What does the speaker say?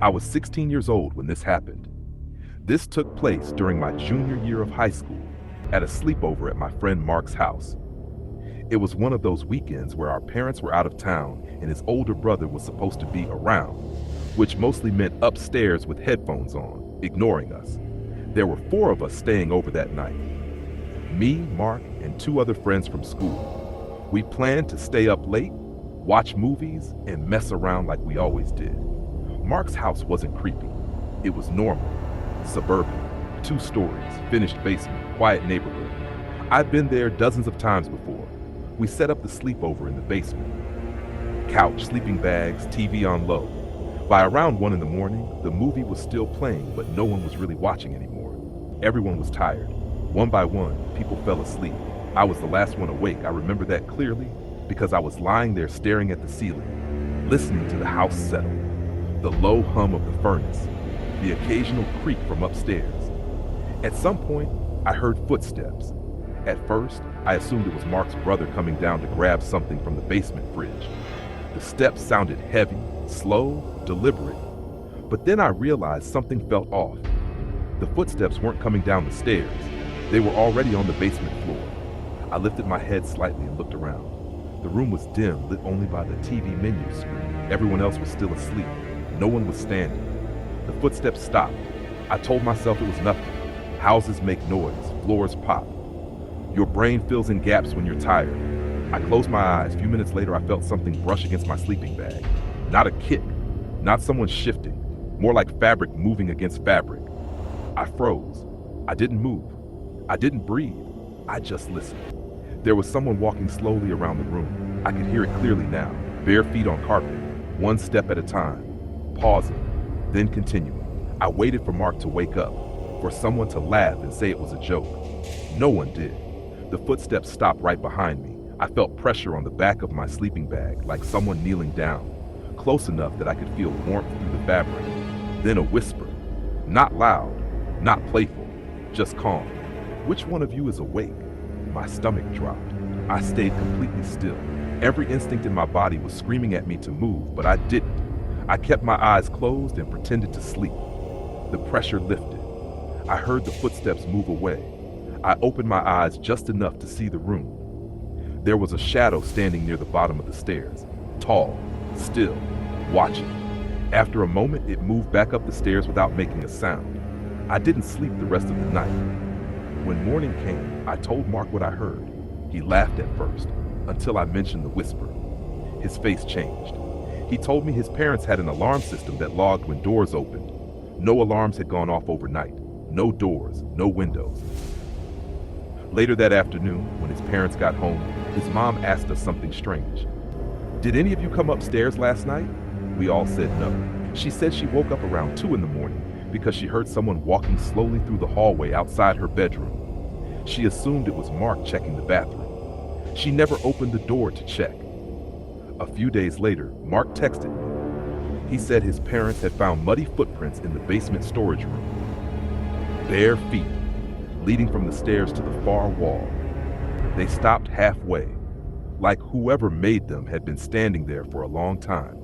I was 16 years old when this happened. This took place during my junior year of high school at a sleepover at my friend Mark's house. It was one of those weekends where our parents were out of town and his older brother was supposed to be around, which mostly meant upstairs with headphones on, ignoring us. There were 4 of us staying over that night. Me, Mark, and 2 other friends from school. We planned to stay up late, watch movies, and mess around like we always did. Mark's house wasn't creepy. It was normal, suburban, 2 stories, finished basement, quiet neighborhood. I've been there dozens of times before. We set up the sleepover in the basement. Couch, sleeping bags, TV on low. By around 1 in the morning, the movie was still playing, but no one was really watching anymore. Everyone was tired. One by one, people fell asleep. I was the last one awake. I remember that clearly because I was lying there staring at the ceiling, listening to the house settle, the low hum of the furnace, the occasional creak from upstairs. At some point, I heard footsteps. At first, I assumed it was Mark's brother coming down to grab something from the basement fridge. The steps sounded heavy, slow, deliberate. But then I realized something felt off. The footsteps weren't coming down the stairs. They were already on the basement floor. I lifted my head slightly and looked around. The room was dim, lit only by the TV menu screen. Everyone else was still asleep. No one was standing. The footsteps stopped. I told myself it was nothing. Houses make noise, floors pop. Your brain fills in gaps when you're tired. I closed my eyes. A few minutes later, I felt something brush against my sleeping bag. Not a kick, not someone shifting, more like fabric moving against fabric. I froze. I didn't move. I didn't breathe. I just listened. There was someone walking slowly around the room. I could hear it clearly now. Bare feet on carpet, 1 step at a time, pausing, then continuing. I waited for Mark to wake up, for someone to laugh and say it was a joke. No one did. The footsteps stopped right behind me. I felt pressure on the back of my sleeping bag, like someone kneeling down, close enough that I could feel warmth through the fabric. Then a whisper, not loud, not playful, just calm. "Which one of you is awake?" My stomach dropped. I stayed completely still. Every instinct in my body was screaming at me to move, but I didn't. I kept my eyes closed and pretended to sleep. The pressure lifted. I heard the footsteps move away. I opened my eyes just enough to see the room. There was a shadow standing near the bottom of the stairs, tall, still, watching. After a moment, it moved back up the stairs without making a sound. I didn't sleep the rest of the night. When morning came, I told Mark what I heard. He laughed at first, until I mentioned the whisper. His face changed. He told me his parents had an alarm system that logged when doors opened. No alarms had gone off overnight. No doors, no windows. Later that afternoon, when his parents got home, his mom asked us something strange. "Did any of you come upstairs last night?" We all said no. She said she woke up around 2 in the morning because she heard someone walking slowly through the hallway outside her bedroom. She assumed it was Mark checking the bathroom. She never opened the door to check. A few days later, Mark texted me. He said his parents had found muddy footprints in the basement storage room. Bare feet, leading from the stairs to the far wall. They stopped halfway, like whoever made them had been standing there for a long time.